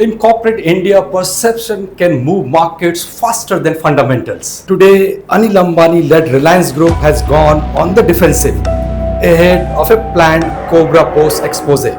In corporate India, perception can move markets faster than fundamentals. Today, Anil Ambani-led Reliance Group has gone on the defensive ahead of a planned Cobra Post expose,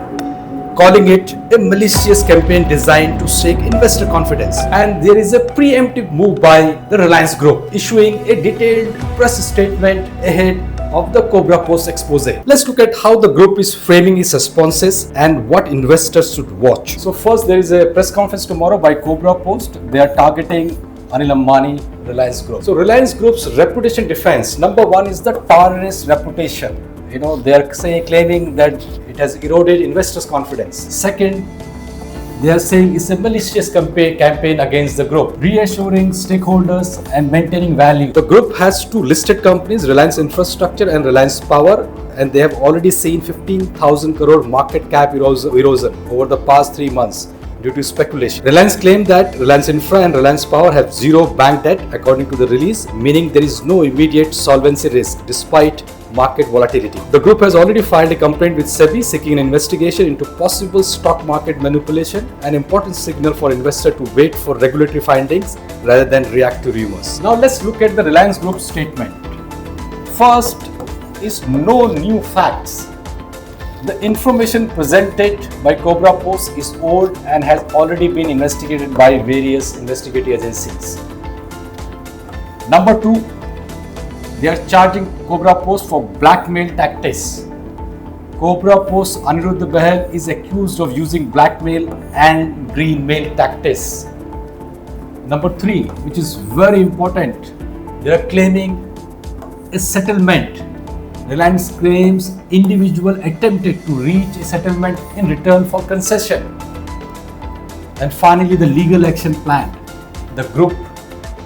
calling it a malicious campaign designed to shake investor confidence. And there is a preemptive move by the Reliance Group, issuing a detailed press statement ahead of the Cobra Post expose. Let's look at how the group is framing its responses and what investors should watch. So first, there is a press conference tomorrow by Cobra Post. They are targeting Anil Ambani, Reliance Group. So Reliance Group's reputation defense, number one is the tarnished reputation. They are claiming that it has eroded investors' confidence. Second, they are saying it's a malicious campaign against the group, reassuring stakeholders and maintaining value. The group has two listed companies, Reliance Infrastructure and Reliance Power, and they have already seen 15,000 crore market cap erosion over the past 3 months due to speculation. Reliance claimed that Reliance Infra and Reliance Power have zero bank debt according to the release, meaning there is no immediate solvency risk despite market volatility. The group has already filed a complaint with SEBI seeking an investigation into possible stock market manipulation, an important signal for investors to wait for regulatory findings rather than react to rumors. Now let's look at the Reliance Group statement. First is no new facts. The information presented by Cobra Post is old and has already been investigated by various investigative agencies. Number two, they are charging Cobra Post for blackmail tactics. Cobra Post Aniruddha Bahal is accused of using blackmail and green mail tactics. Number three, which is very important, they are claiming a settlement. Reliance claims individual attempted to reach a settlement in return for concession. And finally, the legal action planned. The group,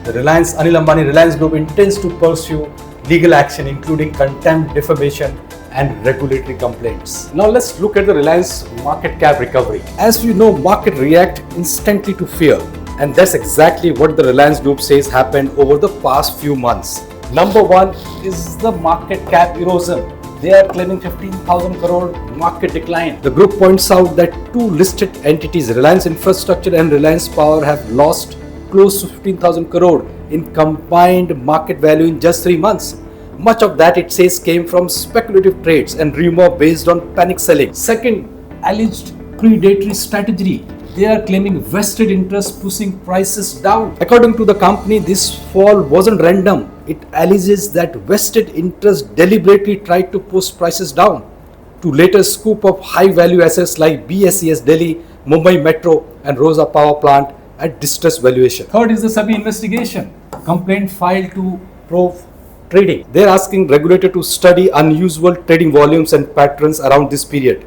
the Anil Ambani Reliance Group, intends to pursue legal action including contempt, defamation and regulatory complaints. Now let's look at the Reliance market cap recovery. As we know, market react instantly to fear, and that's exactly what the Reliance Group says happened over the past few months. Number one is the market cap erosion. They are claiming 15,000 crore market decline. The group points out that two listed entities, Reliance Infrastructure and Reliance Power, have lost close to 15,000 crore in combined market value in just 3 months. Much of that, it says, came from speculative trades and rumor based on panic selling. Second, alleged predatory strategy. They are claiming vested interest pushing prices down. According to the company, this fall wasn't random. It alleges that vested interest deliberately tried to push prices down to later scoop up high value assets like BSES Delhi, Mumbai Metro and Rosa Power Plant at distressed valuation. Third is the SEBI investigation. Complaint filed to probe trading. They are asking regulator to study unusual trading volumes and patterns around this period.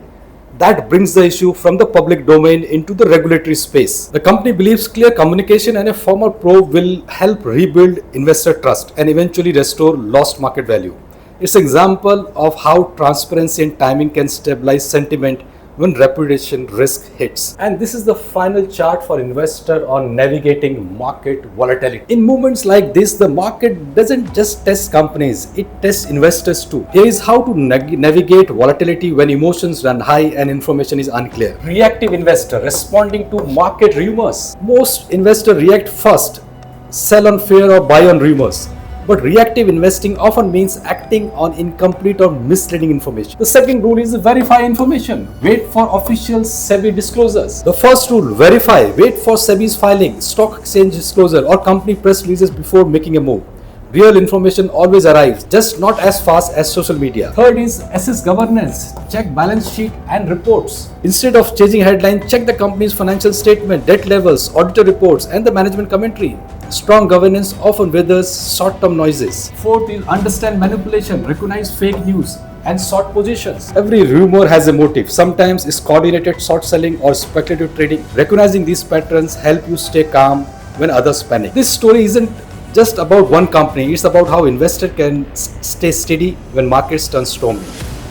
That brings the issue from the public domain into the regulatory space. The company believes clear communication and a formal probe will help rebuild investor trust and eventually restore lost market value. It's an example of how transparency and timing can stabilize sentiment when reputation risk hits. And this is the final chart for investor on navigating market volatility. In moments like this, the market doesn't just test companies, it tests investors too. Here is how to navigate volatility when emotions run high and information is unclear. Reactive investor responding to market rumors. Most investors react first, sell on fear or buy on rumors. But reactive investing often means acting on incomplete or misleading information. The second rule is verify information. Wait for official SEBI disclosures. The first rule, verify. Wait for SEBI's filing, stock exchange disclosure or company press releases before making a move. Real information always arrives, just not as fast as social media. Third is assess governance. Check balance sheet and reports. Instead of chasing headlines, check the company's financial statement, debt levels, auditor reports and the management commentary. Strong governance often weathers short-term noises. Fourth is understand manipulation, recognize fake news and short positions. Every rumor has a motive. Sometimes it's coordinated short selling or speculative trading. Recognizing these patterns help you stay calm when others panic. This story isn't just about one company, it's about how investors can stay steady when markets turn stormy.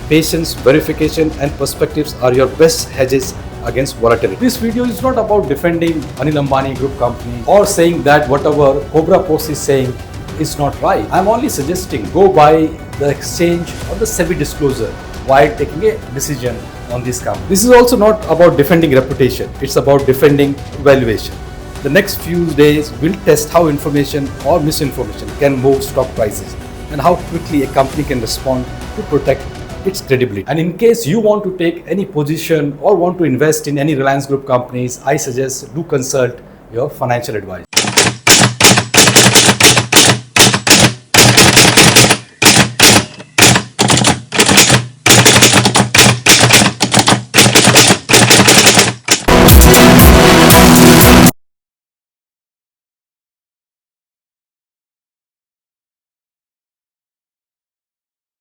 Patience, verification and perspectives are your best hedges against volatility. This video is not about defending Anil Ambani Group company or saying that whatever Cobra Post is saying is not right. I'm only suggesting go by the exchange or the SEBI disclosure while taking a decision on this company. This is also not about defending reputation, it's about defending valuation. The next few days will test how information or misinformation can move stock prices and how quickly a company can respond to protect its credibility. And in case you want to take any position or want to invest in any Reliance Group companies, I suggest do consult your financial advisor.